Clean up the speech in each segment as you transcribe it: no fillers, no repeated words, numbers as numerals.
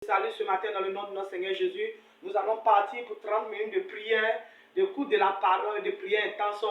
Salut ce matin dans le nom de notre Seigneur Jésus. Nous allons partir pour 30 minutes de prière, de cours de la parole et de prière intense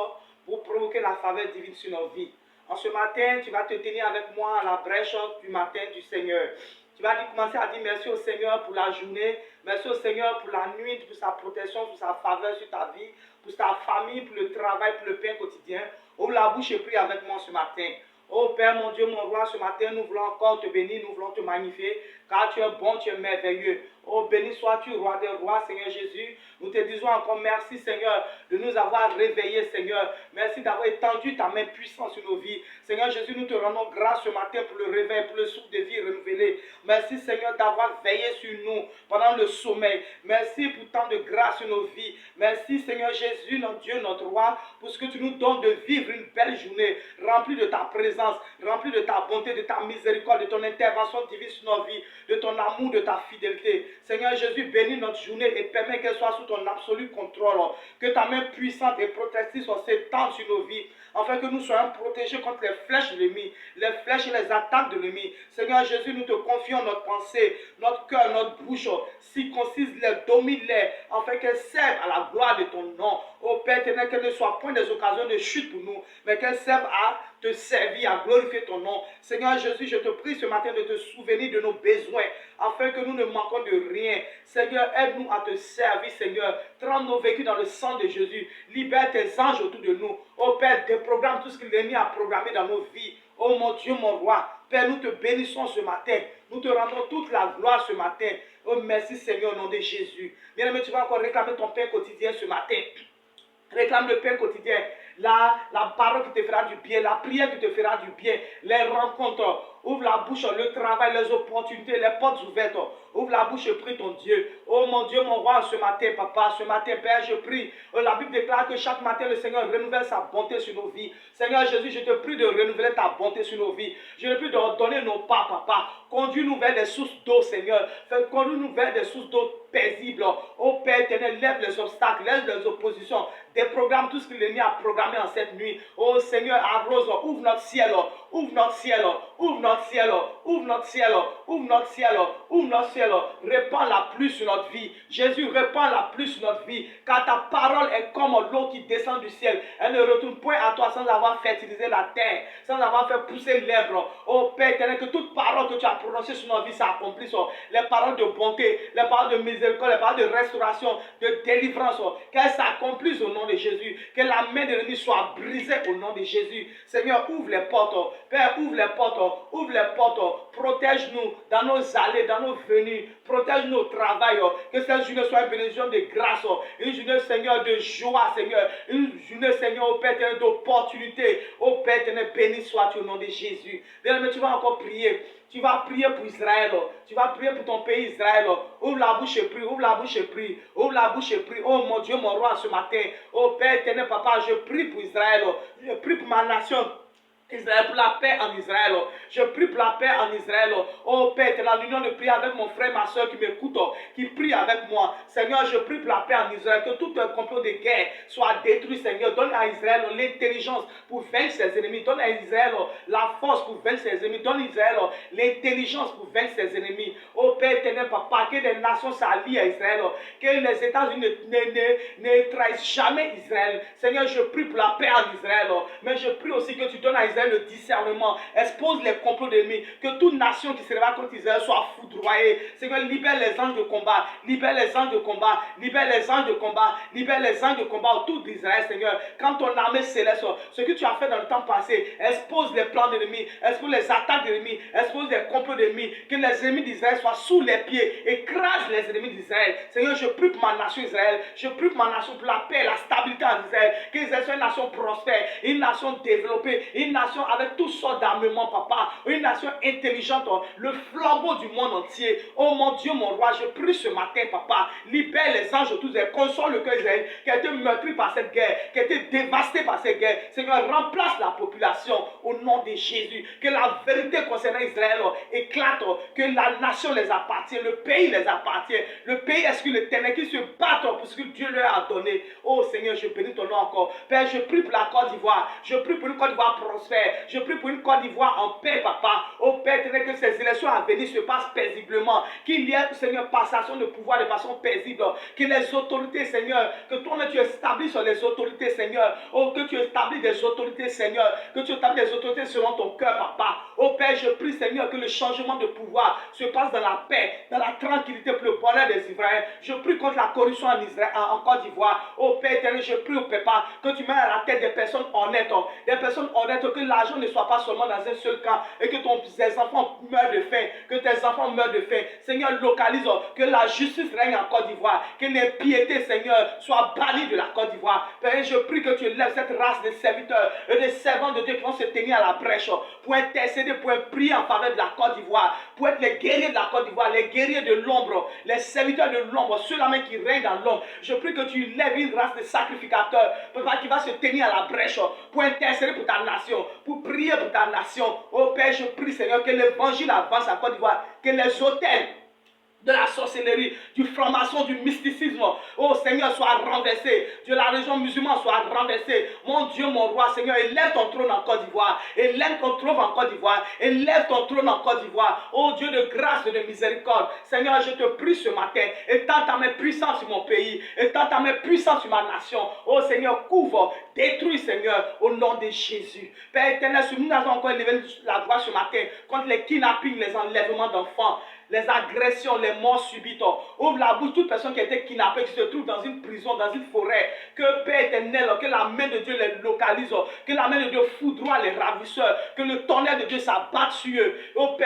pour provoquer la faveur divine sur nos vies. En ce matin, tu vas te tenir avec moi à la brèche du matin du Seigneur. Tu vas commencer à dire merci au Seigneur pour la journée, merci au Seigneur pour la nuit, pour sa protection, pour sa faveur sur ta vie, pour ta famille, pour le travail, pour le pain quotidien. Ouvre la bouche et prie avec moi ce matin. Oh Père, mon Dieu, mon roi, ce matin, nous voulons encore te bénir, nous voulons te magnifier, car tu es bon, tu es merveilleux. Oh, béni sois-tu, roi des rois, Seigneur Jésus. Nous te disons encore merci, Seigneur, de nous avoir réveillés, Seigneur. Merci d'avoir étendu ta main puissante sur nos vies. Seigneur Jésus, nous te rendons grâce ce matin pour le réveil, pour le souffle de vie renouvelé. Merci, Seigneur, d'avoir veillé sur nous pendant le sommeil. Merci pour tant de grâce sur nos vies. Merci, Seigneur Jésus, notre Dieu, notre roi, pour ce que tu nous donnes de vivre une belle journée, remplie de ta présence, remplie de ta bonté, de ta miséricorde, de ton intervention divine sur nos vies, de ton amour, de ta fidélité. Seigneur Jésus, bénis notre journée et permets qu'elle soit sous ton absolu contrôle. Que ta main puissante et protectrice s'étende sur nos vies, afin que nous soyons protégés contre les flèches de l'ennemi, les flèches et les attaques de l'ennemi. Seigneur Jésus, nous te confions notre pensée, notre cœur, notre bouche. Circoncise-les, domine-les, afin qu'elles servent à la gloire de ton nom. Ô Père éternel, qu'elles ne soient point des occasions de chute pour nous, mais qu'elles servent à te servir, à glorifier ton nom. Seigneur Jésus, je te prie ce matin de te souvenir de nos besoins, afin que nous ne manquons de rien. Seigneur, aide-nous à te servir, Seigneur. Trempe nos vécus dans le sang de Jésus. Libère tes anges autour de nous. Ô Père, déprogramme tout ce que l'ennemi a programmé dans nos vies. Ô mon Dieu, mon roi, Père, nous te bénissons ce matin. Nous te rendons toute la gloire ce matin. Oh, merci Seigneur, au nom de Jésus. Bien-aimé, tu vas encore réclamer ton pain quotidien ce matin. Réclame le pain quotidien, la parole qui te fera du bien, la prière qui te fera du bien, les rencontres. Ouvre la bouche, le travail, les opportunités, les portes ouvertes. Ouvre la bouche et prie ton Dieu. Oh mon Dieu, mon roi, ce matin, papa, ce matin, Père, je prie. La Bible déclare que chaque matin, le Seigneur renouvelle sa bonté sur nos vies. Seigneur Jésus, je te prie de renouveler ta bonté sur nos vies. Je te prie de redonner nos pas, papa. Conduis-nous vers des sources d'eau, Seigneur. Conduis-nous vers des sources d'eau paisibles. Oh Père éternel, lève les obstacles, lève les oppositions. Déprogramme tout ce que l'ennemi a programmé en cette nuit. Oh Seigneur, arrose, ouvre notre ciel, ouvre notre ciel, ouvre notre ciel, ouvre notre ciel, ouvre notre ciel, ouvre notre ciel. Répands la pluie sur notre vie. Jésus, répands la pluie sur notre vie. Car ta parole est comme l'eau qui descend du ciel. Elle ne retourne point à toi sans avoir fertilisé la terre, sans avoir fait pousser l'herbe. Oh Père éternel, que toute parole que tu as prononcée sur notre vie s'accomplisse. Les paroles de bonté, les paroles de miséricorde, les paroles de restauration, de délivrance, qu'elles s'accomplissent au nom de Jésus. Que la main de l'ennemi soit brisée au nom de Jésus. Seigneur, ouvre les portes. Père, ouvre les portes. Ouvre les portes. Protège-nous dans nos allées, dans nos venues. Protège-nous au travail. Que cette journée soit une bénédiction de grâce. Une journée, Seigneur, de joie, Seigneur. Une journée, Seigneur, au Père éternel, d'opportunité. Au Père éternel, béni sois-tu au nom de Jésus. Bien, mais tu vas encore prier. Tu vas prier pour Israël. Tu vas prier pour ton pays Israël. Ouvre la bouche et prie. Ouvre la bouche et prie. Ouvre la bouche et prie. Oh mon Dieu, mon roi, ce matin. Oh Père éternel, papa, je prie pour Israël. Je prie pour ma nation. Israël, pour la paix en Israël. Je prie pour la paix en Israël. Oh Père, tu as l'union de prier avec mon frère, ma soeur qui m'écoute, qui prie avec moi. Seigneur, je prie pour la paix en Israël. Que tout un complot de guerre soit détruit, Seigneur. Donne à Israël l'intelligence pour vaincre ses ennemis. Donne à Israël la force pour vaincre ses ennemis. Donne à Israël l'intelligence pour vaincre ses ennemis. Oh Père éternel, papa, que les nations s'allient à Israël. Que les États-Unis ne trahissent jamais Israël. Seigneur, je prie pour la paix en Israël. Mais je prie aussi que tu donnes à Israël le discernement, expose les complots de l'ennemi, que toute nation qui se lèvera contre Israël soit foudroyée. Seigneur, libère les anges de combat, libère les anges de combat, libère les anges de combat, libère les anges de combat autour d'Israël, Seigneur. Quand ton armée céleste, ce que tu as fait dans le temps passé, expose les plans de l'ennemi, expose les attaques de l'ennemi, expose les complots de l'ennemi, que les ennemis d'Israël soient sous les pieds, écrase les ennemis d'Israël. Seigneur, je prie pour ma nation Israël, je prie pour ma nation, pour la paix, la stabilité en Israël, que Israël soit une nation prospère, une nation développée, une nation avec toutes sortes d'armements, papa, une nation intelligente, le flambeau du monde entier. Oh mon Dieu, mon roi, je prie ce matin, papa, libère les anges tous, console le cœur d'Israël qui a été meurtri par cette guerre, qui a été dévasté par cette guerre. Seigneur, remplace la population au nom de Jésus, que la vérité concernant Israël éclate, que la nation les appartient, le pays les appartient, le pays est-ce que l'Éternel qui se battent pour ce que Dieu leur a donné. Oh Seigneur, je bénis ton nom encore. Père, je prie pour la Côte d'Ivoire, je prie pour une Côte d'Ivoire prospère, je prie pour une Côte d'Ivoire en paix, papa. Oh Père, que ces élections à venir se passent paisiblement. paisiblement, qu'il y ait, Seigneur, passation de pouvoir de façon paisible, que les autorités, Seigneur, que toi-même tu établis sur les autorités, Seigneur, oh, que tu établis des autorités, Seigneur, que tu établis des autorités selon ton cœur, Papa. Oh Père, je prie, Seigneur, que le changement de pouvoir se passe dans la paix, dans la tranquillité pour le bonheur des Israéliens. Je prie contre la corruption en Israël, en Côte d'Ivoire. Oh Père éternel, je prie, oh Papa, que tu mets à la tête des personnes honnêtes, que l'argent ne soit pas seulement dans un seul camp et que tes enfants meurent de faim, que tes enfants meurent de faim. Seigneur, localise, que la justice règne en Côte d'Ivoire, que l'impiété, Seigneur, soit bannie de la Côte d'Ivoire. Père, je prie que tu lèves cette race de serviteurs et de servants de Dieu qui vont se tenir à la brèche pour intercéder, pour prier en faveur de la Côte d'Ivoire, pour être les guerriers de la Côte d'Ivoire, les guerriers de l'ombre, les serviteurs de l'ombre, ceux-là même qui règnent dans l'ombre. Je prie que tu lèves une race de sacrificateurs, Papa, qui va se tenir à la brèche pour intercéder pour ta nation, pour prier pour ta nation. Oh Père, je prie, Seigneur, que l'évangile avance à Côte d'Ivoire, que les hôtels de la sorcellerie, du franc-maçon, du mysticisme, oh Seigneur, soit renversé, de la région musulmane soit renversé. Mon Dieu, mon roi, Seigneur, élève ton trône en Côte d'Ivoire, élève ton trône en Côte d'Ivoire, élève ton trône en Côte d'Ivoire. Oh Dieu de grâce et de miséricorde, Seigneur, je te prie ce matin, étends ta main puissante sur mon pays, étends ta main puissante sur ma nation. Oh Seigneur, couvre, détruis, Seigneur, au nom de Jésus. Père éternel, nous avons encore élevé la voix ce matin contre les kidnappings, les enlèvements d'enfants, les agressions, les morts subites. Ouvre la bouche, toute personne qui a été kidnappée, qui se trouve dans une prison, dans une forêt. Que Père éternel, que la main de Dieu les localise, que la main de Dieu foudroie les ravisseurs, que le tonnerre de Dieu s'abatte sur eux. Oh,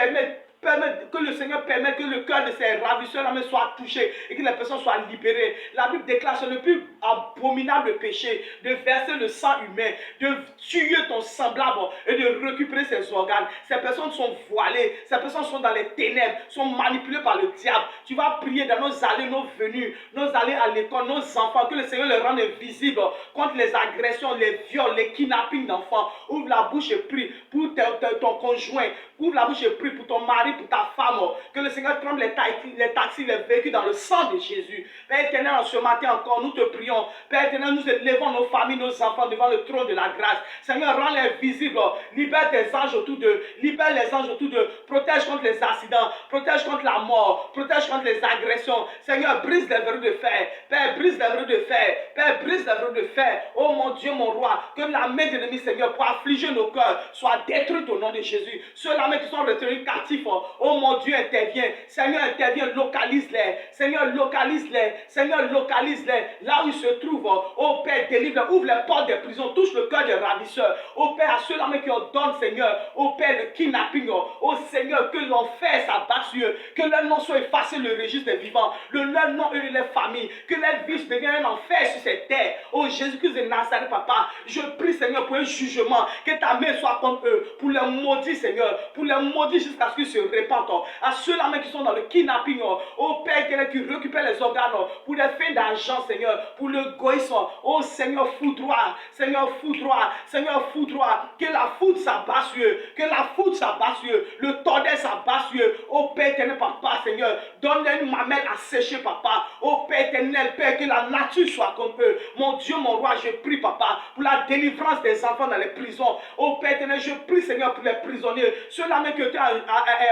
que le Seigneur permette que le cœur de ces ravisseurs soit touché et que les personnes soient libérées. La Bible déclare c'est le plus abominable péché de verser le sang humain, de tuer ton semblable et de récupérer ses organes. Ces personnes sont voilées, ces personnes sont dans les ténèbres, sont manipulées par le diable. Tu vas prier dans nos allées, nos venues, nos allées à l'école, nos enfants, que le Seigneur les rende visibles contre les agressions, les viols, les kidnappings d'enfants. Ouvre la bouche et prie pour ton conjoint. Ouvre la bouche et prie pour ton mari, pour ta femme. Que le Seigneur tremble les taxis, les véhicules dans le sang de Jésus. Père éternel, en ce matin encore, nous te prions. Père éternel, nous élevons nos familles, nos enfants devant le trône de la grâce. Seigneur, rends-les visibles. Libère tes anges autour d'eux. Libère les anges autour d'eux. Protège contre les accidents. Protège contre la mort. Protège contre les agressions. Seigneur, brise les verrous de fer. Père, brise les verrous de fer. Père, brise les verrous de fer. Oh mon Dieu, mon roi, que la main de l'ennemi, Seigneur, pour affliger nos cœurs, soit détruite au nom de Jésus. Ceux-là qui sont retenus captifs, oh mon Dieu, intervient. Seigneur, intervient, localise-les. Seigneur, localise-les. Seigneur, localise-les. Là où ils se trouvent, oh Père, délivre, ouvre les portes des prisons, touche le cœur des ravisseurs. Oh Père, à ceux-là qui ordonnent, Seigneur, oh Père, le kidnapping, oh Seigneur, que l'enfer s'abatte sur eux, que leur nom soit effacé le registre des vivants, leur nom et les familles, que leur vie devienne un enfer sur cette terre. Oh Jésus-Christ de Nazareth, Papa, je prie, Seigneur, pour un jugement, que ta main soit contre eux, pour les maudire, Seigneur, pour les maudire jusqu'à ce qu'ils se répandent. À ceux-là qui sont dans le kidnapping, oh Père qui récupère les organes pour les fins d'argent, Seigneur, pour le goïsme. Oh Seigneur, foudroie, Seigneur, foudroie, Seigneur, foudroie, que la foudre s'abat sur eux, que la foudre s'abat sur eux, le tonnerre s'abat sur eux. Oh Père éternel, Papa, Seigneur, donne-leur une mamelle à sécher, Papa. Oh Père éternel, Père, que la nature soit comme eux. Mon Dieu, mon roi, je prie, Papa, pour la délivrance des enfants dans les prisons. Oh Père éternel, je prie, Seigneur, pour les prisonniers, ceux-là même qui ont été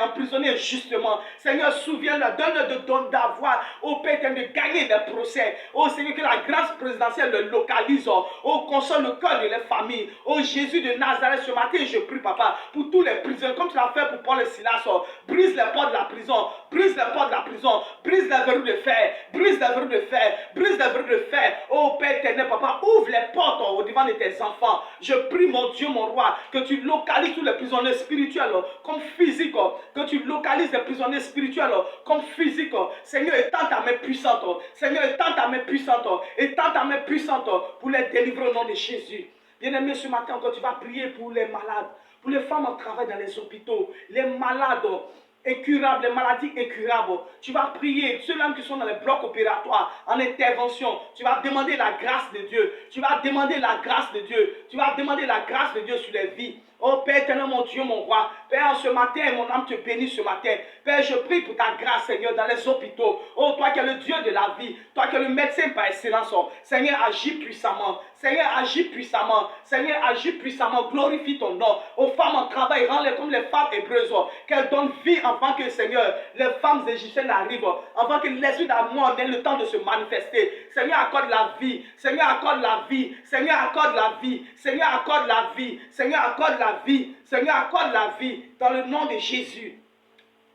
emprisonnés justement. Seigneur, souviens-leur, donne-leur d'avoir, oh Père éternel, de gagner des procès. Oh Seigneur, que la grâce présidentielle le localise. Oh, console le cœur de les familles. Oh Jésus de Nazareth, ce matin, je prie, Papa, pour tous les prisonniers, comme tu l'as fait pour Paul et Silas. Brise les portes de la prison, brise les portes de la prison, brise les verrous de fer, brise les verrous de fer, brise les verrous de fer. Oh Père éternel, Papa, ouvre les portes au devant de tes enfants. Je prie, mon Dieu, mon roi, que tu localises tous les prisonniers spirituels comme physiques, que tu localises les prisonniers spirituels comme physiques. Seigneur, étends ta main puissante. Seigneur, étends ta main puissante. Étends ta main puissante pour les délivrer au nom de Jésus. Bien-aimé, ce matin encore, tu vas prier pour les malades, pour les femmes en travail dans les hôpitaux, les malades incurables, les maladies incurables. Tu vas prier, ceux-là qui sont dans les blocs opératoires, en intervention. Tu vas demander la grâce de Dieu. Tu vas demander la grâce de Dieu. Tu vas demander la grâce de Dieu sur les vies. Oh Père éternel, mon Dieu, mon roi, Père, en ce matin, mon âme te bénit ce matin. Père, je prie pour ta grâce, Seigneur, dans les hôpitaux. Oh, toi qui es le Dieu de la vie, toi qui es le médecin par excellence. Oh. Seigneur, agis puissamment. Seigneur, agis puissamment. Seigneur, agis puissamment. Glorifie ton nom. Aux femmes en travail, rends-les comme les femmes hébreuses. Oh. Qu'elles donnent vie avant que, Seigneur, les femmes égyptiennes arrivent. Oh. Avant que l'esprit d'amour ait le temps de se manifester. Seigneur, accorde la vie. Seigneur, accorde la vie. Seigneur, accorde la vie. Seigneur, accorde la vie. Seigneur, accorde la vie. Seigneur, accorde la vie. Dans le nom de Jésus.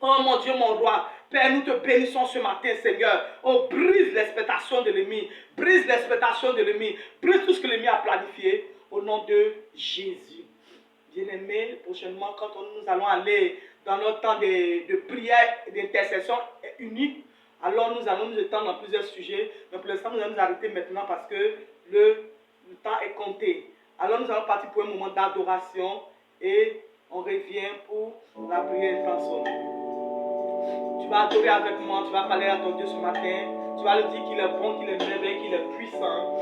Oh mon Dieu, mon roi, Père, nous te bénissons ce matin, Seigneur. Oh, brise l'expectation de l'ennemi. Brise l'expectation de l'ennemi. Brise tout ce que l'ennemi a planifié. Au nom de Jésus. Bien-aimés, prochainement, quand nous allons aller dans notre temps de prière et d'intercession unique, alors nous allons nous étendre dans plusieurs sujets. Mais pour l'instant, nous allons nous arrêter maintenant parce que le temps est compté. Alors nous allons partir pour un moment d'adoration et on revient pour la prière intense. Tu vas adorer avec moi, tu vas parler à ton Dieu ce matin. Tu vas lui dire qu'il est bon, qu'il est merveilleux, qu'il est puissant.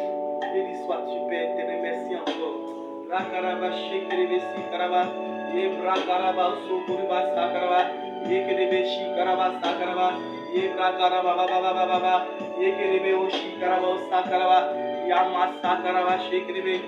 Béni sois-tu, Père éternel, merci encore. Rakaraba shekerebesi karaba, Yebra karaba sokuriba sakaraba, Yekerebeshi karaba sakaraba, Yebra karaba baba baba, Yekerebe oshi karaba sakaraba, Yama sakaraba shekerebe,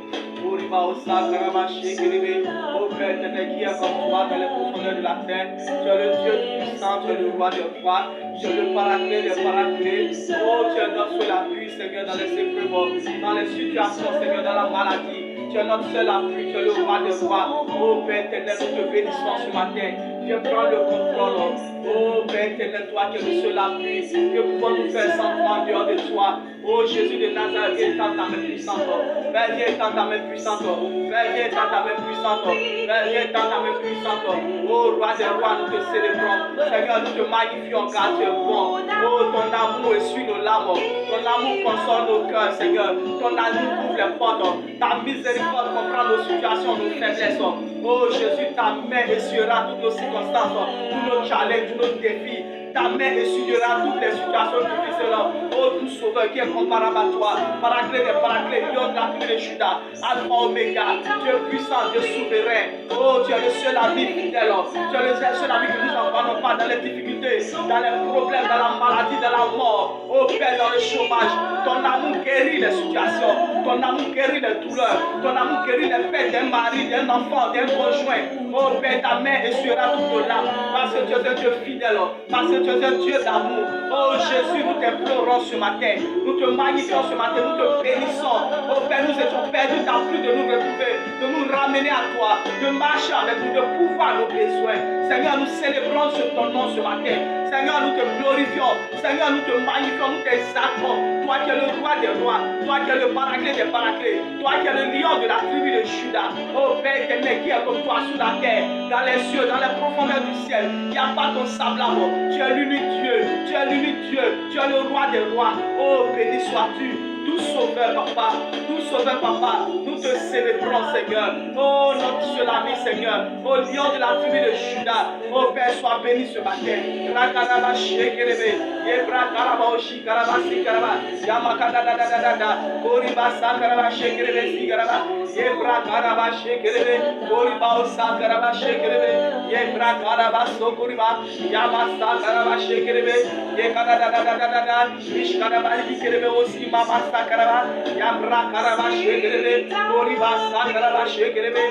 Uriba sakaraba shekerebe. Oh Père éternel, qui est comme toi dans les profondeurs de la terre. Tu es le Dieu puissant, tu es le roi des rois, tu es le paraclet des paraclets. Oh, tu es notre seul appui, Seigneur, dans les épreuves, dans les situations, Seigneur, dans la maladie. Tu es notre seul appui, tu es le roi des rois. Oh Père éternel, nous te bénissons ce matin. Viens prendre le contrôle. Oh Père éternel, toi qui es le seul appui. Que pouvons-nous faire sans toi en dehors de toi? Oh Jésus de Nazareth, viens étendre ta main puissante. Père, viens étendre ta main puissante. Père, viens étendre ta main puissante. Père, viens étendre ta main puissante. Oh roi des rois, nous te célébrons. Seigneur, nous te magnifions car tu es bon. Oh, ton amour essuie nos larmes. Ton amour console nos cœurs, Seigneur. Ton amour ouvre les portes. Ta miséricorde comprend nos situations, nos faiblesses. Oh Jésus, ta main essuiera toutes nos circonstances, tous nos challenges, tous nos défis. Ta main essuiera toutes les situations difficiles. Oh, tout sauveur qui est comparable à toi. Paraclet des paraclets, lion de la tribu de Judas, Alpha Omega. Tu es puissant, Dieu souverain. Oh, tu es le seul ami fidèle. Tu es le seul ami que nous n'abandonnons pas dans les difficultés, dans les problèmes, dans la maladie, dans la mort. Oh Père, dans le chômage. Ton amour guérit les situations. Ton amour guérit les douleurs. Ton amour guérit les peines d'un mari, d'un enfant, d'un conjoint. Oh Père, ta main essuiera toutes nos larmes. Parce que tu es un Dieu fidèle. Parce que tu es un Dieu d'amour. Oh Jésus, nous t'implorons ce matin. Nous te magnifions ce matin. Nous te bénissons. Oh Père, nous étions perdus. T'as plu de nous retrouver, de nous ramener à toi, de marcher avec nous, de pouvoir nos besoins. Seigneur, nous célébrons ton nom ce matin. Seigneur, nous te glorifions. Seigneur, nous te magnifions, nous t'exaltons. Toi qui es le roi des rois, toi qui es le paraclet des paraclets, toi qui es le lion de la tribu de Judas. Oh Père éternel, qui est comme toi sur la terre, dans les cieux, dans les profondeurs du ciel. Il n'y a pas ton semblable. Tu es l'unique Dieu, tu es l'unique Dieu, tu es le roi des rois. Oh, béni sois-tu. Tout sauveur, papa, tout sauveur, papa, nous te célébrons, Seigneur. Oh, notre seul ami, Seigneur. Oh, lion de la tribu de Judas. Oh, Père, sois béni ce matin. Rakaraba shekerebe, yebra karaba oshi karaba sikaraba, yamakada da da da da da, koriba sakaraba shekerebe sikaraba, yebra karaba shekerebe, koriba sakaraba shekerebe, yebra karaba sokoriba, yamasa karaba shekerebe, yekada da da da da da da, ishkaraba yikerebe osi mama sakaraba, yamra karaba shekerebe, koriba sakaraba shekerebe,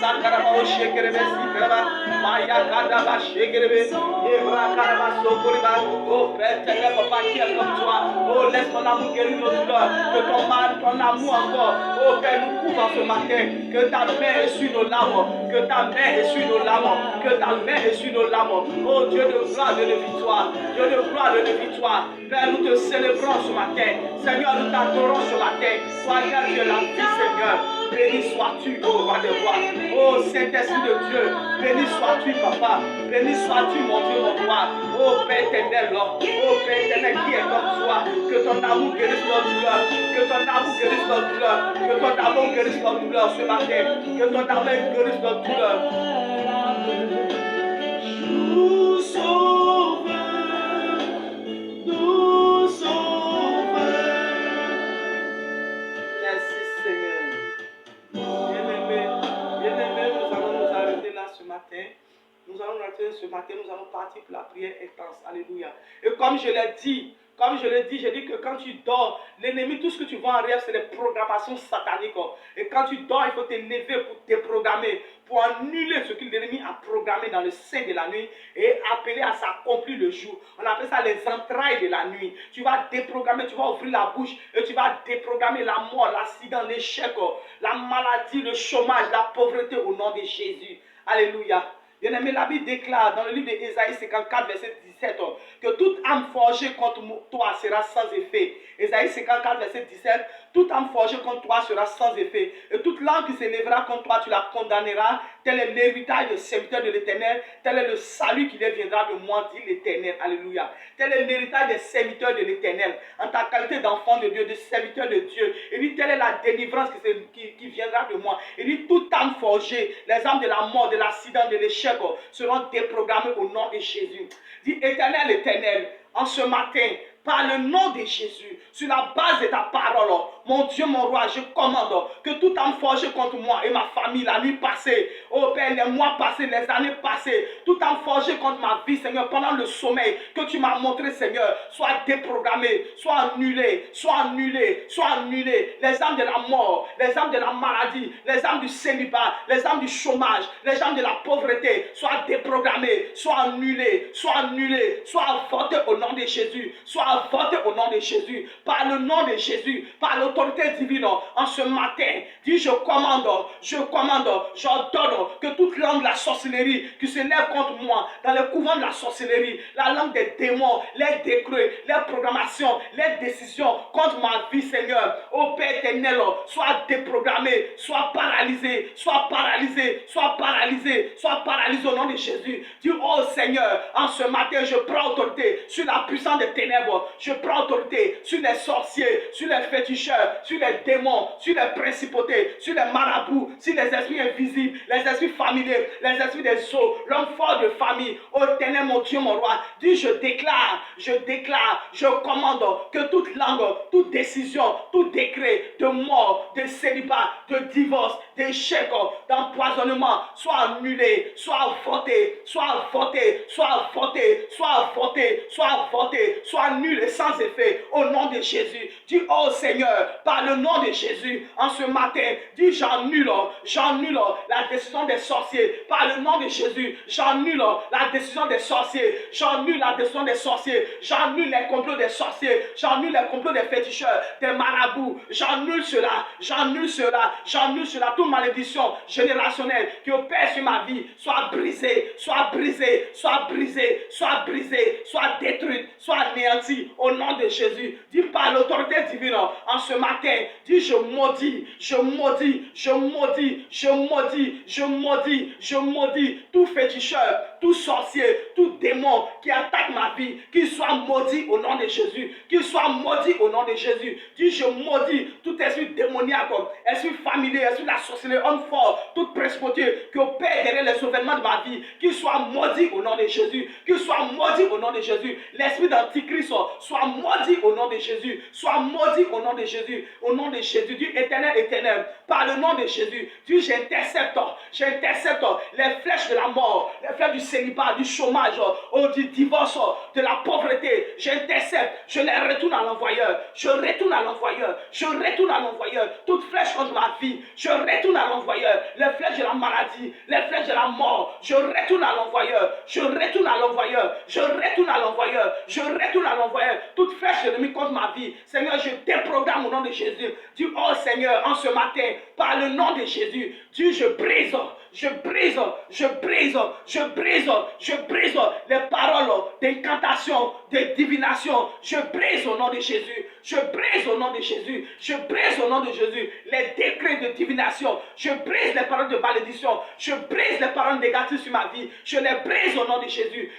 sakaraba oshi shekerebe sikaraba, maya karaba shekerebe, yebra karaba sokoriba. Oh Père éternel, papa qui est comme toi. Oh, laisse ton amour guérir nos douleurs. Que ton amour encore. Oh Père, nous couvre ce matin. Que ta main essuie nos larmes. Que ta main essuie nos larmes. Que ta main essuie nos larmes. Oh Dieu de gloire, Dieu de victoire. Dieu de gloire, Dieu de victoire. Père, nous te célébrons ce matin. Seigneur, nous t'adorons ce matin. Toi, tu es la vie, Seigneur. Béni sois-tu, ô roi des rois. Oh Saint-Esprit de Dieu. Béni sois-tu, papa. Béni sois-tu, mon Dieu, mon roi. Oh Père éternel, oh Père éternel qui est comme toi. Que ton amour guérisse nos douleurs. Que ton amour guérisse nos douleurs. Que ton amour guérisse nos douleurs ce matin. Que ton amour guérisse nos douleurs. Nous sauveur, nous sauveur. Merci Seigneur. Bien-aimés, nous allons nous arrêter là ce matin. délivrance. Alléluia. Et comme je l'ai dit, j'ai dit que quand tu dors, l'ennemi, tout ce que tu vois en rêve, c'est des programmations sataniques. Et quand tu dors, il faut te lever pour déprogrammer, pour annuler ce que l'ennemi a programmé dans le sein de la nuit et appeler à s'accomplir le jour. On appelle ça les entrailles de la nuit. Tu vas déprogrammer, tu vas ouvrir la bouche et tu vas déprogrammer la mort, l'accident, l'échec, la maladie, le chômage, la pauvreté au nom de Jésus. Alléluia. Bien-aimé, la Bible déclare dans le livre d'Ésaïe 54, verset 17, que toute âme forgée contre toi sera sans effet. Ésaïe 54, verset 17, toute âme forgée contre toi sera sans effet. Et toute langue qui s'élèvera contre toi, tu la condamneras. Tel est l'héritage des serviteurs de l'Éternel. Tel est le salut qui les viendra de moi, dit l'Éternel. Alléluia. Tel est l'héritage des serviteurs de l'Éternel. En ta qualité d'enfant de Dieu, de serviteur de Dieu. Il dit, telle est la délivrance qui viendra de moi. Il dit, toute âme forgée, les âmes de la mort, de l'accident, de l'échec, seront déprogrammées au nom de Jésus. Dit, Éternel, Éternel, en ce matin, par le nom de Jésus, sur la base de ta parole, mon Dieu, mon roi, je commande que tout âme forgé contre moi et ma famille la nuit passée, oh Père, les mois passés, les années passées, tout âme forgé contre ma vie, Seigneur, pendant le sommeil que tu m'as montré, Seigneur, soit déprogrammé, soit annulé, soit annulé, soit annulé. Les âmes de la mort, les âmes de la maladie, les âmes du célibat, les âmes du chômage, les âmes de la pauvreté, soit déprogrammées, soit annulées, soit annulées, soit avortées au nom de Jésus, soit avortées au nom de Jésus, par le nom de Jésus, par l'autorité divine, en ce matin, dis je commande, j'ordonne que toute langue de la sorcellerie qui se lève contre moi, dans le couvent de la sorcellerie, la langue des démons, les décrets, les programmations, les décisions contre ma vie, Seigneur, ô Père éternel, soit déprogrammée, soit paralysée, soit paralysée, soit paralysée, soit paralysée au nom de Jésus. Dis, oh Seigneur, en ce matin, je prends autorité sur la puissance des ténèbres, je prends autorité sur les sorciers, sur les féticheurs, sur les démons, sur les principautés, sur les marabouts, sur les esprits invisibles, les esprits familiers, les esprits des eaux, l'homme fort de famille. Ô éternel, mon Dieu, mon roi, dis je déclare, je commande que toute langue, toute décision, tout décret de mort, de célibat, de divorce, d'échec, d'empoisonnement soit annulé, soit voté, soit voté, soit voté, soit voté, soit voté, soit nul et sans effet au nom de Jésus. Dis, oh Seigneur, par le nom de Jésus, en ce matin, dis j'annule la décision des sorciers. Par le nom de Jésus, j'annule la décision des sorciers. J'annule la décision des sorciers. J'annule les complots des sorciers. J'annule les complots des féticheurs, des marabouts. J'annule cela. Toute malédiction générationnelle qui opère sur ma vie, soit brisée, soit brisée, soit brisée, soit brisée, soit détruite, soit anéantie au nom de Jésus. Dis par l'autorité divine en ce matin, dis je maudis tout féticheur, tout sorcier, tout démon qui attaque ma vie, qu'il soit maudit au nom de Jésus, qu'il soit maudit au nom de Jésus. Dis je maudis tout esprit démoniaque, esprit familier, esprit de la sorcellerie, homme fort, toute principauté qui opère derrière les événements de ma vie, qu'il soit maudit au nom de Jésus, qu'il soit maudit au nom de Jésus. L'esprit d'antichrist soit maudit au nom de Jésus, soit maudit au nom de Jésus, au nom de Jésus. Dis éternel, éternel, par le nom de Jésus, dis j'intercepte les flèches de la mort, les flèches du célibat, du chômage, du divorce, de la pauvreté. J'intercepte, je les retourne à l'envoyeur, toute flèche contre ma vie, je retourne à l'envoyeur, les flèches de la maladie, les flèches de la mort, je retourne à l'envoyeur, toute flèche de l'ennemi contre ma vie, Seigneur, je déprogramme au nom de Jésus. Dis, oh Seigneur, en ce matin, par le nom de Jésus, dis, je brise les paroles d'incantation, de divination. Je brise au nom de Jésus. Je brise les décrets de divination. Je brise les paroles de malédiction. Je brise les paroles négatives sur ma vie. Je les brise au nom de Jésus.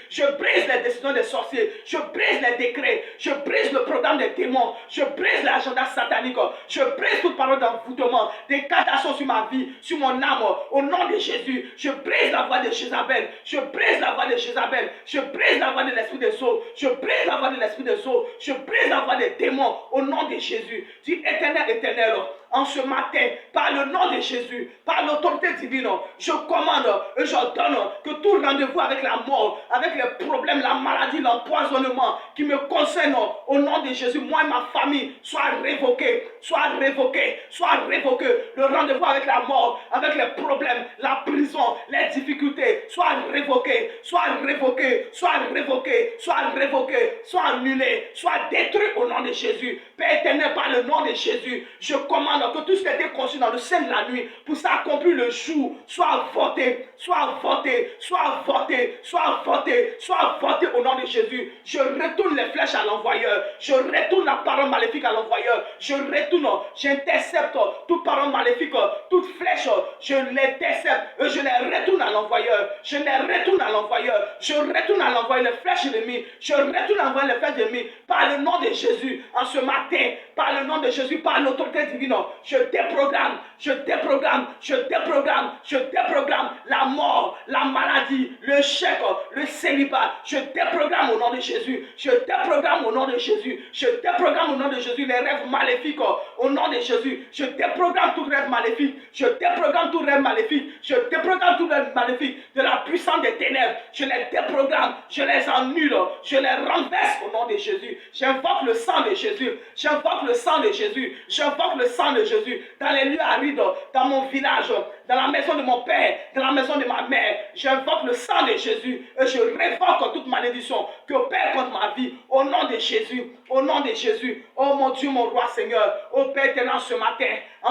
Je brise les décisions des sorciers. Je brise les décrets. Je brise le programme des démons. Je brise l'agenda satanique. Je brise toute parole d'envoûtement, d'incantation sur ma vie. vie, sur mon âme. Au nom de Jésus, je brise la voie de Jézabel. Je brise la voie de Jézabel. Je brise la voie de l'esprit des eaux. Je brise la voie de l'esprit des eaux. Je brise la voie des démons. Au nom de Jésus. Dis éternel, éternel, en ce matin, par le nom de Jésus, par l'autorité divine, je commande et j'ordonne que tout rendez-vous avec la mort, avec les problèmes, la maladie, l'empoisonnement qui me concerne, au nom de Jésus, moi et ma famille, soit révoqué, soit révoqué, soit révoqué. Le rendez-vous avec la mort, avec les problèmes, la prison, les difficultés, soit révoqué, soit révoqué, soit révoqué, soit révoqué, soit annulé, soit détruit au nom de Jésus. Père éternel, par le nom de Jésus, je commande que tout ce qui a été conçu dans le sein de la nuit pour s'accomplir le jour soit voté, soit voté, soit voté, soit voté, soit voté au nom de Jésus. Je retourne les flèches à l'envoyeur. Je retourne la parole maléfique à l'envoyeur. Je retourne, j'intercepte toute parole maléfique, toute flèche, je l'intercepte et je les retourne à l'envoyeur. Je les retourne à l'envoyeur. Je retourne à l'envoyeur les flèches ennemies. Je retourne à l'envoyeur les flèches ennemies par le nom de Jésus. En ce matin, par le nom de Jésus, par l'autorité divine, je déprogramme, je déprogramme, je déprogramme, je déprogramme la mort, la maladie, le chèque, le célibat. Je déprogramme au nom de Jésus. Je déprogramme au nom de Jésus. Je déprogramme au nom de Jésus les rêves maléfiques au nom de Jésus. Je déprogramme tout rêve maléfique. Je déprogramme tout rêve maléfique. Je déprogramme tout rêve maléfique de la puissance des ténèbres. Je les déprogramme, je les annule, je les renverse au nom de Jésus. J'invoque le sang de Jésus. J'invoque le sang de Jésus. J'invoque le sang de Jésus dans les lieux arides, dans mon village, dans la maison de mon père, dans la maison de ma mère. J'invoque le sang de Jésus et je révoque toute malédiction que opère contre ma vie au nom de Jésus. Au nom de Jésus. Oh mon Dieu, mon roi Seigneur. Oh Père éternel, en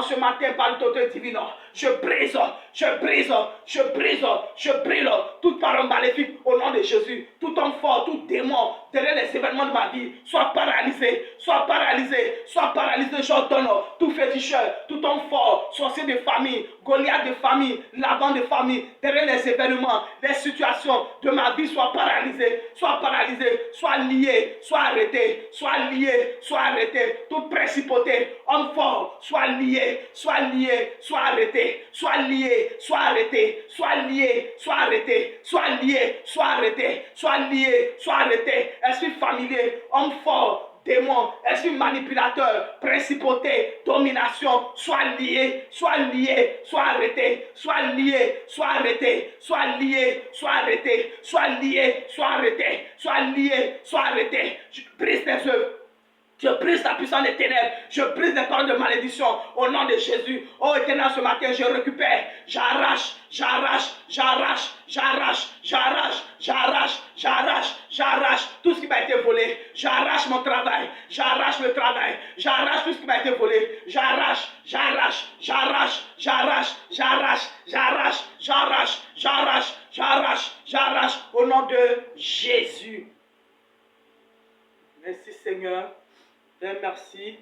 ce matin par l'autorité divine, je brise, je brise, je brise, je brise toute parole maléfique au nom de Jésus. Tout homme fort, tout démon derrière les événements de ma vie soit paralysé, soit paralysé, soit paralysé. J'ordonne tout féticheur, tout homme fort, sorcier de famille, Goliath de famille, Laban de famille, derrière les événements, les situations de ma vie soit paralysé, soit paralysé, soit lié, soit arrêté, soit lié, soit arrêté. Toute principauté, homme fort, soit lié, soit lié, soit arrêté, soit lié, soit arrêté, soit lié, soit arrêté, soit lié, soit arrêté, soit lié, soit arrêté. Esprit familier, homme fort, démon, esprit manipulateur, principauté, domination, soit lié, soit lié, soit arrêté, soit lié, soit arrêté, soit lié, soit arrêté, soit lié, soit arrêté, soit lié, soit arrêté. Je brise tes œuvres. Je brise la puissance des ténèbres. Je brise les paroles de malédiction au nom de Jésus. Oh éternel, ce matin, je récupère. J'arrache, j'arrache, j'arrache, j'arrache, j'arrache, j'arrache, j'arrache, j'arrache tout ce qui m'a été volé. J'arrache mon travail. J'arrache le travail. J'arrache tout ce qui m'a été volé. J'arrache, j'arrache, j'arrache, j'arrache, j'arrache, j'arrache, j'arrache, j'arrache, j'arrache, j'arrache au nom de Jésus. Merci Seigneur. Père, merci,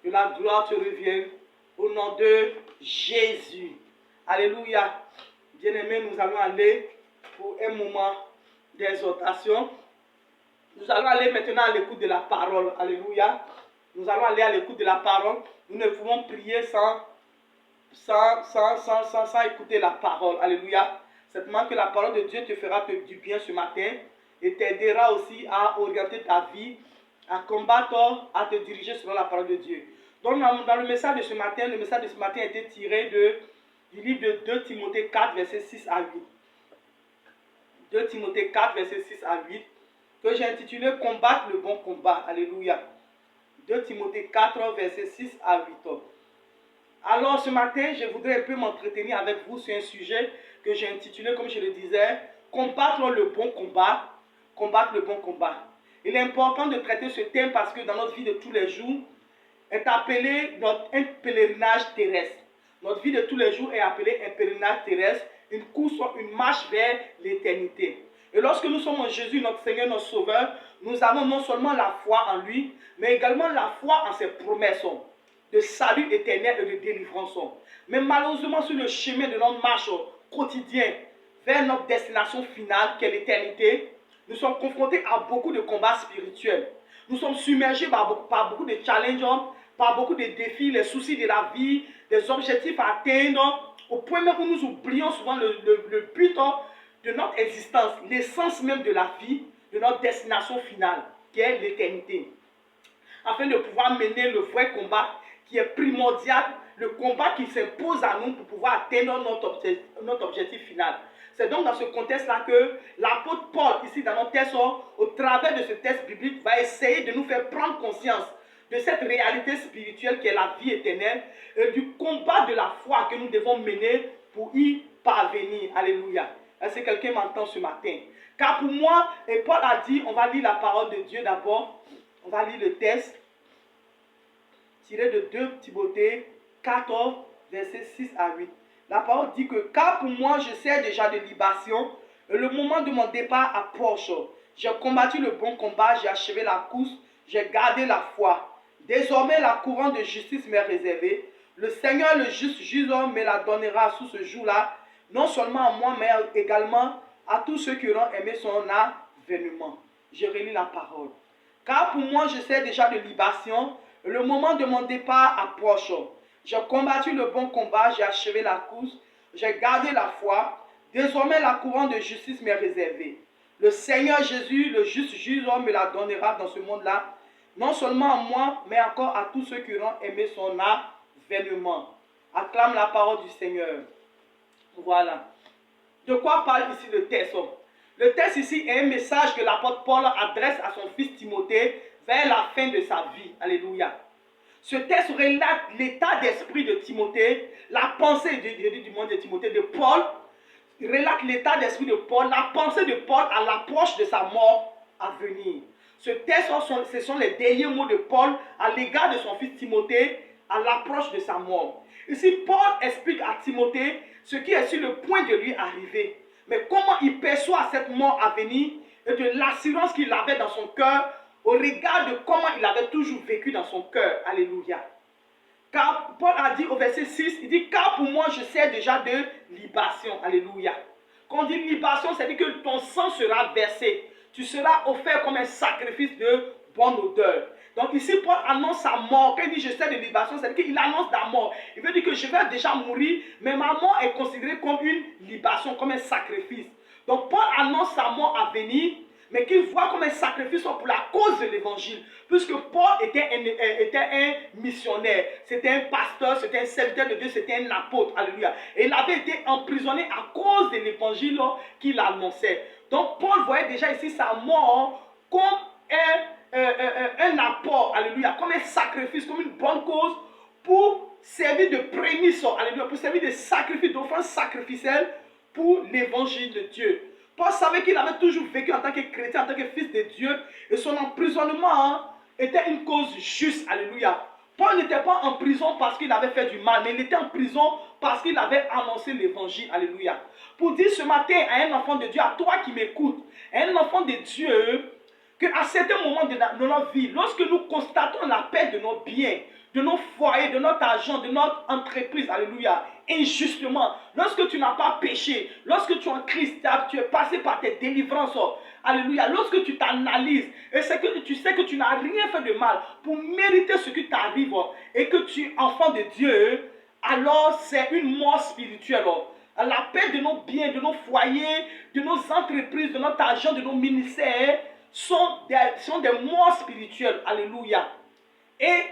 que la gloire te revienne au nom de Jésus. Alléluia. Bien-aimés, nous allons aller pour un moment d'exhortation. Nous allons aller maintenant à l'écoute de la parole. Alléluia. Nous allons aller à l'écoute de la parole. Nous ne pouvons prier sans écouter la parole. Alléluia. Certainement que la parole de Dieu te fera du bien ce matin et t'aidera aussi à orienter ta vie, à combattre, à te diriger selon la parole de Dieu. Donc dans le message de ce matin, a été tiré du livre de 2 Timothée 4, versets 6 à 8. 2 Timothée 4, versets 6 à 8, que j'ai intitulé « Combattre le bon combat ». Alléluia. 2 Timothée 4, versets 6 à 8. Alors ce matin, je voudrais un peu m'entretenir avec vous sur un sujet que j'ai intitulé, comme je le disais, « Combattre le bon combat ». Combattre le bon combat. Il est important de traiter ce thème parce que dans notre vie de tous les jours, est appelé un pèlerinage terrestre. Notre vie de tous les jours est appelée un pèlerinage terrestre, une course, une marche vers l'éternité. Et lorsque nous sommes en Jésus, notre Seigneur, notre Sauveur, nous avons non seulement la foi en lui, mais également la foi en ses promesses de salut éternel et de délivrance. Mais malheureusement, sur le chemin de notre marche quotidien vers notre destination finale, qui est l'éternité, nous sommes confrontés à beaucoup de combats spirituels. Nous sommes submergés par beaucoup de challenges, par beaucoup de défis, les soucis de la vie, des objectifs à atteindre, au point même où nous oublions souvent le but de notre existence, l'essence même de la vie, de notre destination finale, qui est l'éternité. Afin de pouvoir mener le vrai combat qui est primordial, le combat qui s'impose à nous pour pouvoir atteindre notre objectif final. C'est donc dans ce contexte-là que l'apôtre Paul, ici dans notre texte, au travers de ce texte biblique, va essayer de nous faire prendre conscience de cette réalité spirituelle qui est la vie éternelle et du combat de la foi que nous devons mener pour y parvenir. Alléluia. Est-ce que quelqu'un m'entend ce matin? Car pour moi, et Paul a dit, on va lire la parole de Dieu d'abord, on va lire le texte tiré de 2 Timothée 14, versets 6 à 8. La parole dit que, car pour moi, je sers déjà de libation, et le moment de mon départ approche. J'ai combattu le bon combat, j'ai achevé la course, j'ai gardé la foi. Désormais, la couronne de justice m'est réservée. Le Seigneur, le juste jugeur, me la donnera sous ce jour-là, non seulement à moi, mais également à tous ceux qui auront aimé son avènement. Je relis la parole. Car pour moi, je sers déjà de libation, et le moment de mon départ approche. J'ai combattu le bon combat, j'ai achevé la course, j'ai gardé la foi. Désormais, la couronne de justice m'est réservée. Le Seigneur Jésus, le juste jugeur, me la donnera dans ce monde-là, non seulement à moi, mais encore à tous ceux qui auront aimé son avènement. Acclame la parole du Seigneur. Voilà. De quoi parle ici le texte? Le texte ici est un message que l'apôtre Paul adresse à son fils Timothée vers la fin de sa vie. Alléluia. Ce texte relate l'état d'esprit de Timothée, la pensée du monde de Timothée, de Paul. Il relate l'état d'esprit de Paul, la pensée de Paul à l'approche de sa mort à venir. Ce texte, ce sont les derniers mots de Paul à l'égard de son fils Timothée à l'approche de sa mort. Ici, Paul explique à Timothée ce qui est sur le point de lui arriver, mais comment il perçoit cette mort à venir et de l'assurance qu'il avait dans son cœur au regard de comment il avait toujours vécu dans son cœur. Alléluia. Car Paul a dit au verset 6, il dit, car pour moi je sers déjà de libation. Alléluia. Quand on dit libation, ça veut dire que ton sang sera versé. Tu seras offert comme un sacrifice de bonne odeur. Donc ici, Paul annonce sa mort. Quand il dit je sers de libation, ça veut dire qu'il annonce la mort. Il veut dire que je vais déjà mourir, mais ma mort est considérée comme une libation, comme un sacrifice. Donc Paul annonce sa mort à venir, mais qu'il voit comme un sacrifice pour la cause de l'évangile. Puisque Paul était un missionnaire, c'était un pasteur, c'était un serviteur de Dieu, c'était un apôtre. Alléluia. Et il avait été emprisonné à cause de l'évangile qu'il annonçait. Donc Paul voyait déjà ici sa mort comme un apport, alléluia, comme un sacrifice, comme une bonne cause pour servir de prémisse, alléluia, pour servir de sacrifice, d'offrande sacrificielle pour l'évangile de Dieu. Paul savait qu'il avait toujours vécu en tant que chrétien, en tant que fils de Dieu, et son emprisonnement était une cause juste, alléluia. Paul n'était pas en prison parce qu'il avait fait du mal, mais il était en prison parce qu'il avait annoncé l'évangile, alléluia. Pour dire ce matin à un enfant de Dieu, à toi qui m'écoutes, à un enfant de Dieu, qu'à certains moments de notre vie, lorsque nous constatons la perte de nos biens, de nos foyers, de notre argent, de notre entreprise, alléluia, injustement, lorsque tu n'as pas péché, lorsque tu es en Christ, tu es passé par tes délivrances, alléluia, lorsque tu t'analyses et c'est que tu sais que tu n'as rien fait de mal pour mériter ce qui t'arrive et que tu es enfant de Dieu, alors c'est une mort spirituelle. La perte de nos biens, de nos foyers, de nos entreprises, de notre argent, de nos ministères, sont des morts spirituelles. Alléluia. Et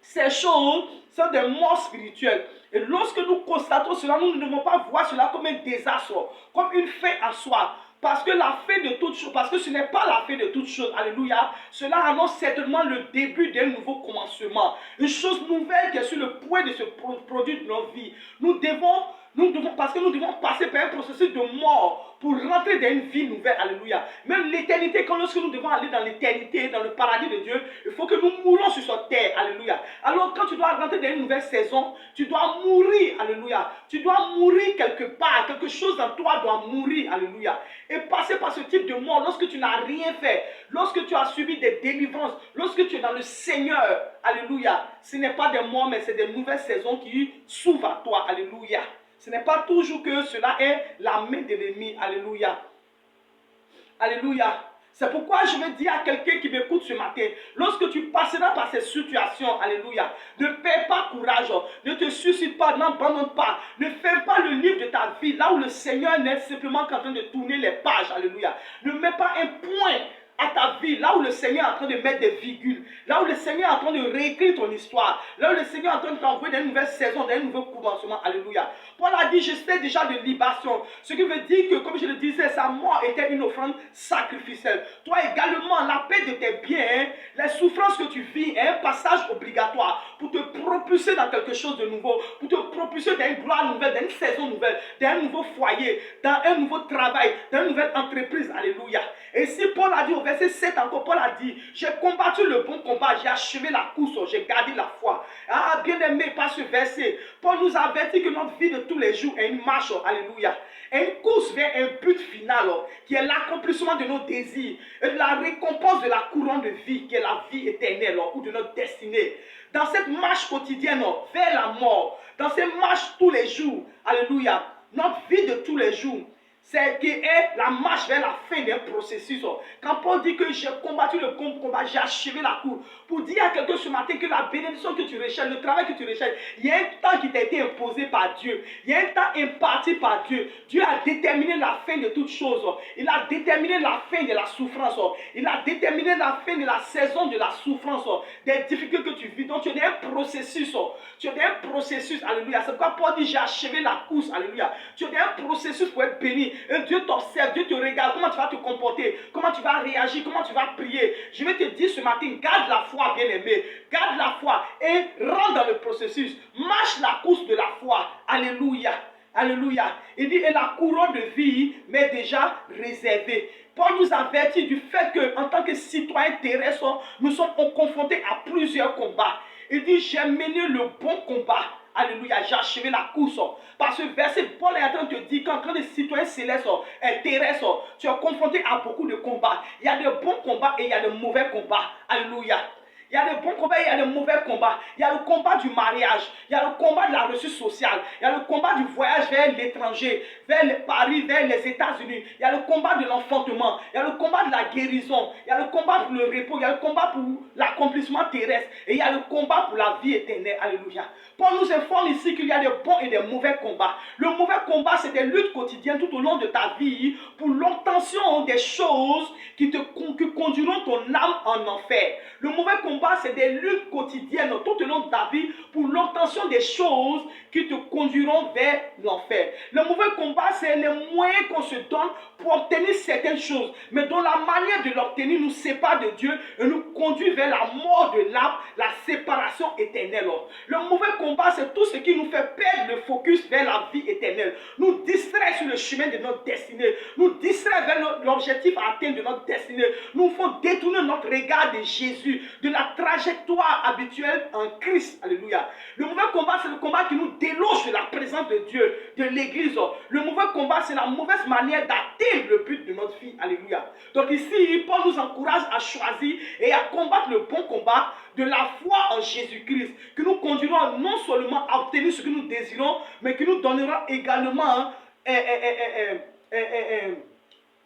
ces choses sont des morts spirituelles. Et lorsque nous constatons cela, nous ne devons pas voir cela comme un désastre, comme une fin en soi. Parce que la fin de toute chose, parce que ce n'est pas la fin de toute chose, alléluia, cela annonce certainement le début d'un nouveau commencement. Une chose nouvelle qui est sur le point de se produire dans nos vies. Parce que nous devons passer par un processus de mort pour rentrer dans une vie nouvelle, alléluia. Même l'éternité, lorsque nous devons aller dans l'éternité, dans le paradis de Dieu, il faut que nous mourons sur cette terre, alléluia. Alors quand tu dois rentrer dans une nouvelle saison, tu dois mourir, alléluia. Tu dois mourir quelque part, quelque chose en toi doit mourir, alléluia. Et passer par ce type de mort, lorsque tu n'as rien fait, lorsque tu as subi des délivrances, lorsque tu es dans le Seigneur, alléluia. Ce n'est pas des morts, mais c'est des nouvelles saisons qui s'ouvrent à toi, alléluia. Ce n'est pas toujours que cela est la main de l'ennemi. Alléluia. Alléluia. C'est pourquoi je veux dire à quelqu'un qui m'écoute ce matin, lorsque tu passeras par ces situations, alléluia, ne perds pas courage, ne te suicide pas, n'abandonne pas, ne ferme pas le livre de ta vie, là où le Seigneur n'est simplement qu'en train de tourner les pages, alléluia. Ne mets pas un point à ta vie, là où le Seigneur est en train de mettre des virgules, là où le Seigneur est en train de réécrire ton histoire, là où le Seigneur est en train de t'envoyer des nouvelles saisons, des nouveaux commencements, alléluia. Paul a dit, je sais déjà de libation, ce qui veut dire que, comme je le disais, sa mort était une offrande sacrificielle. Toi également, la paix de tes biens, les souffrances que tu vis est un passage obligatoire pour te propulser dans quelque chose de nouveau, pour te propulser dans une gloire nouvelle, dans une saison nouvelle, dans un nouveau foyer, dans un nouveau travail, dans une nouvelle entreprise, alléluia. Et si Paul a dit au verset 7 encore, Paul a dit, j'ai combattu le bon combat, j'ai achevé la course, j'ai gardé la foi. Ah, bien aimé, par ce verset, Paul nous avertit que notre vie de tous les jours est une marche, alléluia. Est une course vers un but final, qui est l'accomplissement de nos désirs, et de la récompense de la couronne de vie, qui est la vie éternelle, ou de notre destinée. Dans cette marche quotidienne vers la mort, dans cette marche tous les jours, alléluia, notre vie de tous les jours, c'est qui est la marche vers la fin d'un processus. Quand Paul dit que j'ai combattu le bon combat, j'ai achevé la course, pour dire à quelqu'un ce matin que la bénédiction que tu recherches, le travail que tu recherches, il y a un temps qui t'a été imposé par Dieu, il y a un temps imparti par Dieu. Dieu a déterminé la fin de toutes choses, il a déterminé la fin de la souffrance, il a déterminé la fin de la saison de la souffrance, des difficultés que tu vis. Donc tu es dans un processus, alléluia. C'est pourquoi Paul dit j'ai achevé la course, alléluia. Tu es dans un processus pour être béni. Et Dieu t'observe, Dieu te regarde, comment tu vas te comporter, comment tu vas réagir, comment tu vas prier. Je vais te dire ce matin, garde la foi, bien-aimé, garde la foi et rentre dans le processus. Marche la course de la foi, alléluia, alléluia. Il dit, et la couronne de vie m'est déjà réservée. Paul nous avertit du fait qu'en tant que citoyens terrestres, nous sommes confrontés à plusieurs combats. Il dit, j'ai mené le bon combat. Alléluia, j'ai achevé la course. Par ce verset, Paul est en train de te dire qu'en tant que citoyen céleste et terrestre, tu es confronté à beaucoup de combats. Il y a de bons combats et il y a de mauvais combats. Alléluia. Il y a de bons combats et il y a de mauvais combats. Il y a le combat du mariage, il y a le combat de la ressource sociale, il y a le combat du voyage vers l'étranger, vers Paris, vers les États-Unis. Il y a le combat de l'enfantement, il y a le combat de la guérison, il y a le combat pour le repos, il y a le combat pour l'accomplissement terrestre et il y a le combat pour la vie éternelle. Alléluia. Paul nous informe ici qu'il y a des bons et des mauvais combats. Le mauvais combat, c'est des luttes quotidiennes tout au long de ta vie pour l'obtention des choses qui conduiront ton âme en enfer. Le mauvais combat, c'est des luttes quotidiennes tout au long de ta vie pour l'obtention des choses qui te conduiront vers l'enfer. Le mauvais combat, c'est les moyens qu'on se donne pour obtenir certaines choses, mais dont la manière de l'obtenir nous sépare de Dieu et nous conduit vers la mort de l'âme, la séparation éternelle. Le mauvais combat, c'est tout ce qui nous fait perdre le focus vers la vie éternelle, nous distrait sur le chemin de notre destinée, nous distrait vers l'objectif à atteindre de notre destinée, nous font détourner notre regard de Jésus, de la trajectoire habituelle en Christ. Alléluia. Le mauvais combat, c'est le combat qui nous déloge de la présence de Dieu, de l'église. Le mauvais combat, c'est la mauvaise manière d'atteindre le but de notre vie. Alléluia. Donc ici, Paul nous encourage à choisir et à combattre le bon combat de la foi en Jésus-Christ, que nous conduirons non seulement à obtenir ce que nous désirons, mais qui nous donnera également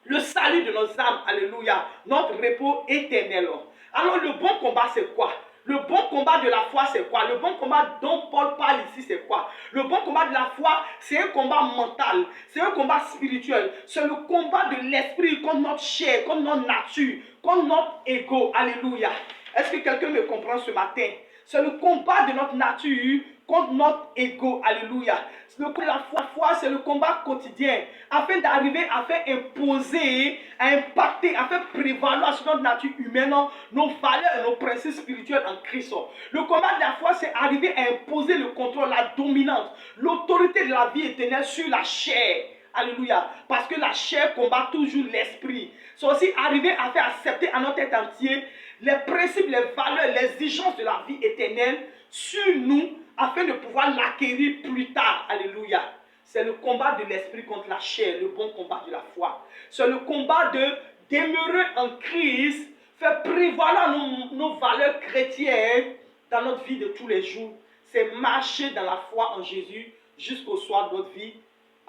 le salut de nos âmes. Alléluia. Notre repos éternel. Alors le bon combat, c'est quoi? Le bon combat de la foi, c'est quoi? Le bon combat dont Paul parle ici, c'est quoi? Le bon combat de la foi, c'est un combat mental, c'est un combat spirituel, c'est le combat de l'esprit contre notre chair, contre notre nature, contre notre ego. Alléluia. Est-ce que quelqu'un me comprend ce matin? C'est le combat de notre nature contre notre ego. Alléluia. La foi, c'est le combat quotidien afin d'arriver à faire imposer, à impacter, à faire prévaloir sur notre nature humaine nos valeurs et nos principes spirituels en Christ. Le combat de la foi, c'est arriver à imposer le contrôle, la dominance, l'autorité de la vie éternelle sur la chair. Alléluia. Parce que la chair combat toujours l'esprit. C'est aussi arriver à faire accepter à notre être entier les principes, les valeurs, les exigences de la vie éternelle sur nous afin de pouvoir l'acquérir plus tard. Alléluia. C'est le combat de l'esprit contre la chair, le bon combat de la foi. C'est le combat de demeurer en Christ, faire prévaloir nos valeurs chrétiennes dans notre vie de tous les jours. C'est marcher dans la foi en Jésus jusqu'au soir de notre vie.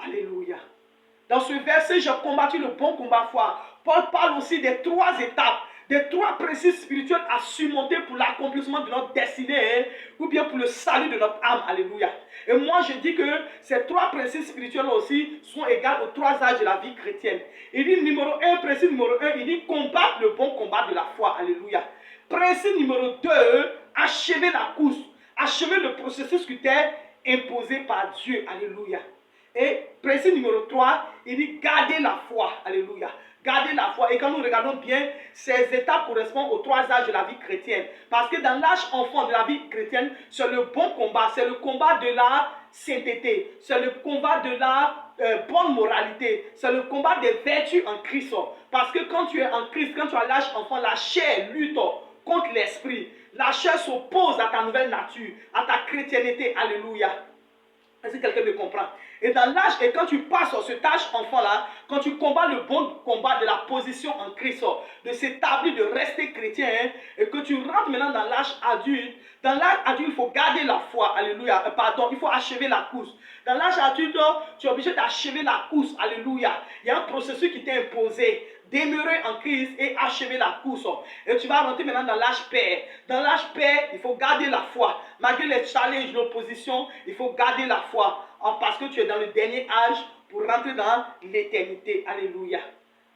Alléluia. Dans ce verset, j'ai combattu le bon combat foi. Paul parle aussi des 3 étapes, des 3 principes spirituels à surmonter pour l'accomplissement de notre destinée, ou bien pour le salut de notre âme. Alléluia. Et moi, je dis que ces 3 principes spirituels aussi sont égaux aux 3 âges de la vie chrétienne. Il dit principe numéro 1, il dit combattre le bon combat de la foi. Alléluia. Principe numéro 2, achever la course, achever le processus qui t'est imposé par Dieu. Alléluia. Et principe numéro 3, il dit garder la foi. Alléluia. Garder la foi. Et quand nous regardons bien, ces étapes correspondent aux 3 âges de la vie chrétienne. Parce que dans l'âge enfant de la vie chrétienne, c'est le bon combat. C'est le combat de la sainteté. C'est le combat de la bonne moralité. C'est le combat des vertus en Christ. Parce que quand tu es en Christ, quand tu as l'âge enfant, la chair lutte contre l'esprit. La chair s'oppose à ta nouvelle nature, à ta chrétienté. Alléluia. Est-ce que quelqu'un me comprend? Et dans l'âge, et quand tu passes sur cet âge enfant-là, quand tu combats le bon combat de la position en Christ, de s'établir, de rester chrétien, et que tu rentres maintenant dans l'âge adulte, il faut garder la foi, alléluia, il faut achever la course. Dans l'âge adulte, tu es obligé d'achever la course, alléluia. Il y a un processus qui t'est imposé. Demeurer en Christ et achever la course. Et tu vas rentrer maintenant dans l'âge père. Dans l'âge père, il faut garder la foi. Malgré les challenges, l'opposition, il faut garder la foi. Parce que tu es dans le dernier âge pour rentrer dans l'éternité. Alléluia.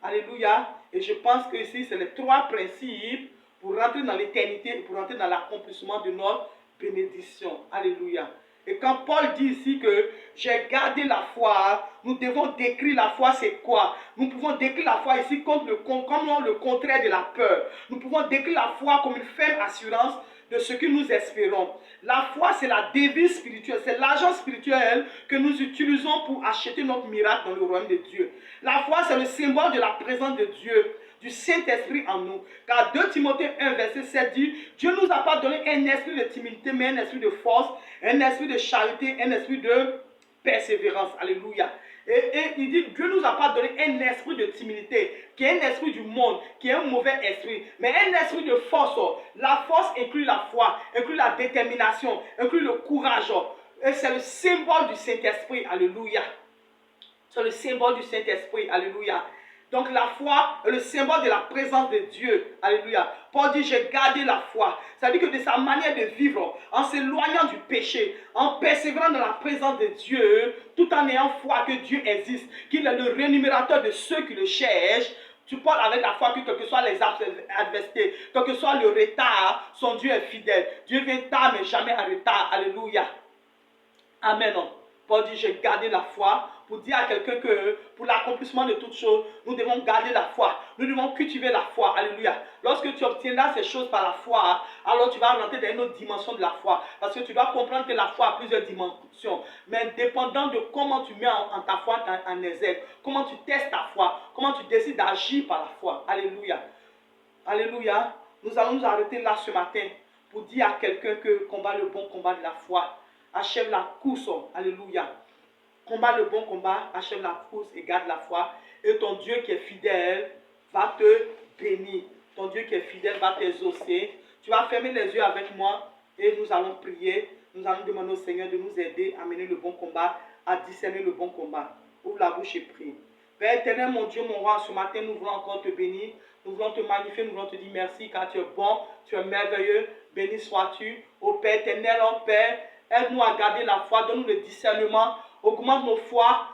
Alléluia. Et je pense que ici, c'est les 3 principes pour rentrer dans l'éternité et pour rentrer dans l'accomplissement de notre bénédiction. Alléluia. Et quand Paul dit ici que j'ai gardé la foi, nous devons décrire la foi, c'est quoi? Nous pouvons décrire la foi ici comme le contraire de la peur. Nous pouvons décrire la foi comme une ferme assurance de ce que nous espérons. La foi, c'est la devise spirituelle, c'est l'argent spirituel que nous utilisons pour acheter notre miracle dans le royaume de Dieu. La foi, c'est le symbole de la présence de Dieu, du Saint-Esprit en nous. Car 2 Timothée 1, verset 7 dit, Dieu ne nous a pas donné un esprit de timidité, mais un esprit de force, un esprit de charité, un esprit de persévérance. Alléluia. Et il dit, Dieu ne nous a pas donné un esprit de timidité, qui est un esprit du monde, qui est un mauvais esprit, mais un esprit de force. La force inclut la foi, inclut la détermination, inclut le courage. Et c'est le symbole du Saint-Esprit. Alléluia. C'est le symbole du Saint-Esprit. Alléluia. Donc la foi est le symbole de la présence de Dieu. Alléluia. Paul dit, j'ai gardé la foi. Ça veut dire que de sa manière de vivre, en s'éloignant du péché, en persévérant dans la présence de Dieu, tout en ayant foi que Dieu existe, qu'il est le rémunérateur de ceux qui le cherchent, tu parles avec la foi que quelles que soient les adversités, quel que soit le retard, son Dieu est fidèle. Dieu vient tard, mais jamais en retard. Alléluia. Amen. Paul dit, j'ai gardé la foi pour dire à quelqu'un que pour l'accomplissement de toutes choses, nous devons garder la foi. Nous devons cultiver la foi. Alléluia. Lorsque tu obtiendras ces choses par la foi, alors tu vas rentrer dans une autre dimension de la foi. Parce que tu dois comprendre que la foi a plusieurs dimensions. Mais dépendant de comment tu mets en ta foi en exergue, comment tu testes ta foi, comment tu décides d'agir par la foi. Alléluia. Alléluia. Nous allons nous arrêter là ce matin pour dire à quelqu'un que combat le bon combat de la foi. Achève la course. Alléluia. Combat le bon combat, achève la course et garde la foi. Et ton Dieu qui est fidèle va te bénir. Ton Dieu qui est fidèle va t'exaucer. Tu vas fermer les yeux avec moi et nous allons prier. Nous allons demander au Seigneur de nous aider à mener le bon combat, à discerner le bon combat. Ouvre la bouche et prie. Père éternel, mon Dieu, mon roi, ce matin, nous voulons encore te bénir. Nous voulons te magnifier, nous voulons te dire merci car tu es bon, tu es merveilleux. Béni sois-tu. Ô Père éternel, ô Père, aide-nous à garder la foi, donne-nous le discernement. Augmente nos foi,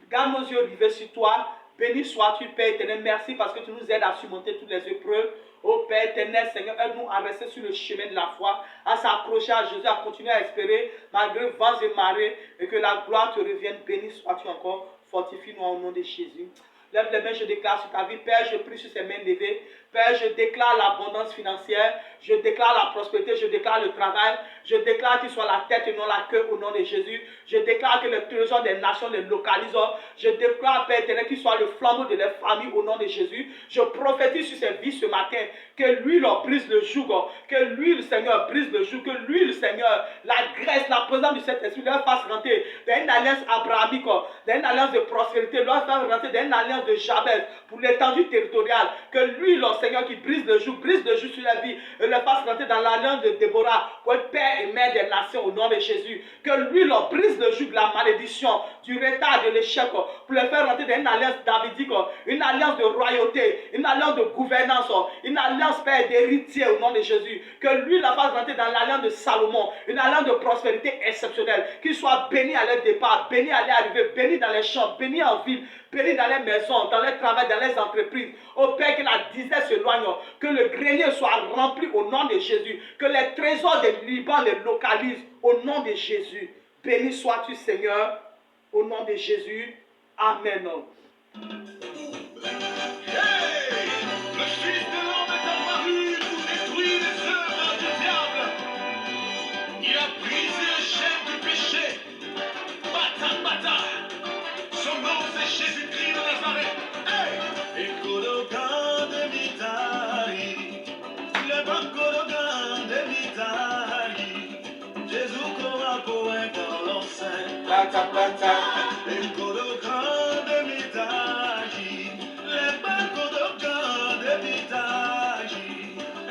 garde nos yeux rivés sur toi. Béni sois-tu, Père éternel. Merci parce que tu nous aides à surmonter toutes les épreuves. Ô Père éternel, Seigneur, aide-nous à rester sur le chemin de la foi, à s'accrocher à Jésus, à continuer à espérer malgré vents et marées, et que la gloire te revienne. Béni sois-tu encore. Fortifie-nous au nom de Jésus. Lève les mains, je déclare sur ta vie. Père, je prie sur ces mains levées. Père, je déclare l'abondance financière. Je déclare la prospérité. Je déclare le travail. Je déclare qu'il soit la tête et non la queue au nom de Jésus. Je déclare que les trésors des nations les localisent. Je déclare, Père éternel, qu'il soit le flambeau de leur famille au nom de Jésus. Je prophétise sur ces vies ce matin. Que lui leur brise le joug. Que lui, le Seigneur, brise le joug. Que lui, le Seigneur, la grâce, la présence du Saint-Esprit leur fasse rentrer dans une alliance abrahamique, dans une alliance de prospérité, leur fasse rentrer dans une alliance de Jabez pour l'étendue territoriale. Que lui, leur Seigneur, qui brise le joug sur la vie et le fasse rentrer dans l'alliance de Déborah, pour être père et mère des nations au nom de Jésus. Que lui leur brise le joug de la malédiction, du retard, de l'échec, pour le faire rentrer dans une alliance davidique, une alliance de royauté, une alliance de gouvernance, une alliance, Père, d'héritier au nom de Jésus. Que lui la fasse rentrer dans l'alliance de Salomon, une alliance de prospérité exceptionnelle, qu'il soit béni à leur départ, béni à leur arrivée, béni dans les champs, béni en ville, béni dans les maisons, dans les travail, dans les entreprises. Ô Père, que la disette s'éloigne, que le grenier soit rempli au nom de Jésus, que les trésors des Liban les localisent au nom de Jésus. Béni sois-tu, Seigneur, au nom de Jésus. Amen. Hey! Le Fils de l'homme est apparu pour détruire les œuvres du diable. Il a brisé le chef du péché. Bata, bata. Son nom c'est Jésus-Christ de Nazareth. Hey! Ekologan de mitari. Le bakologan de mitari. Jésus kora poen kolonsen. Bata, bata. Ekologan de mitari. Le bakologan de mitari.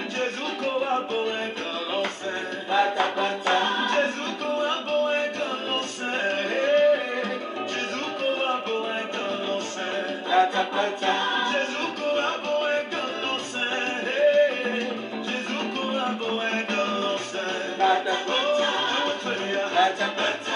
Jésus kora poen kolonsen. Bata, bata. Jésus kora poen kolonsen. Jésus kora poen kolonsen. Bata, bata. Jésus kora poen kolonsen. Jésus kora poen kolonsen. Bata, bata. Bata, bata.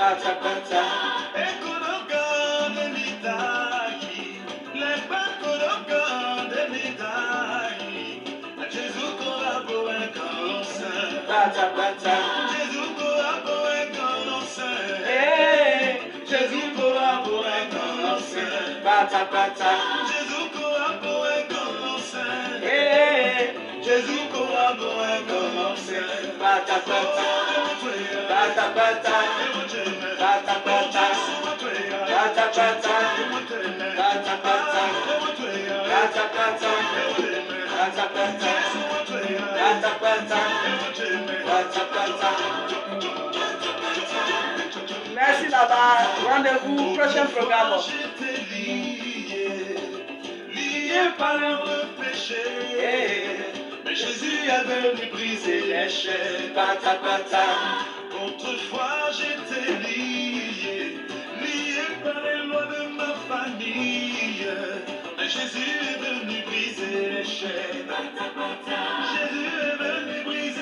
Bata, bata. Ekologan de mitaki, le bakologan de mitaki. Jésus kora poen kolonsen. Bata, bata. Jésus kora poen kolonsen. Hey, Jésus kora poen kolonsen. bata, bata. Jésus kora poen kolonsen. Hey, Jésus kora poen kolonsen. bata, bata. Bata, bata. Bata, bata. Bata, bata. Bata, bata. Bata, bata. Bata, bata. Bata, bata. Bata, bata. Merci là-bas. Rendez-vous prochain programme. J'étais lié par le péché. Mais Jésus est venu briser les chaînes. Bata, bata. Autrefois j'étais lié par les lois de ma famille. Mais Jésus est venu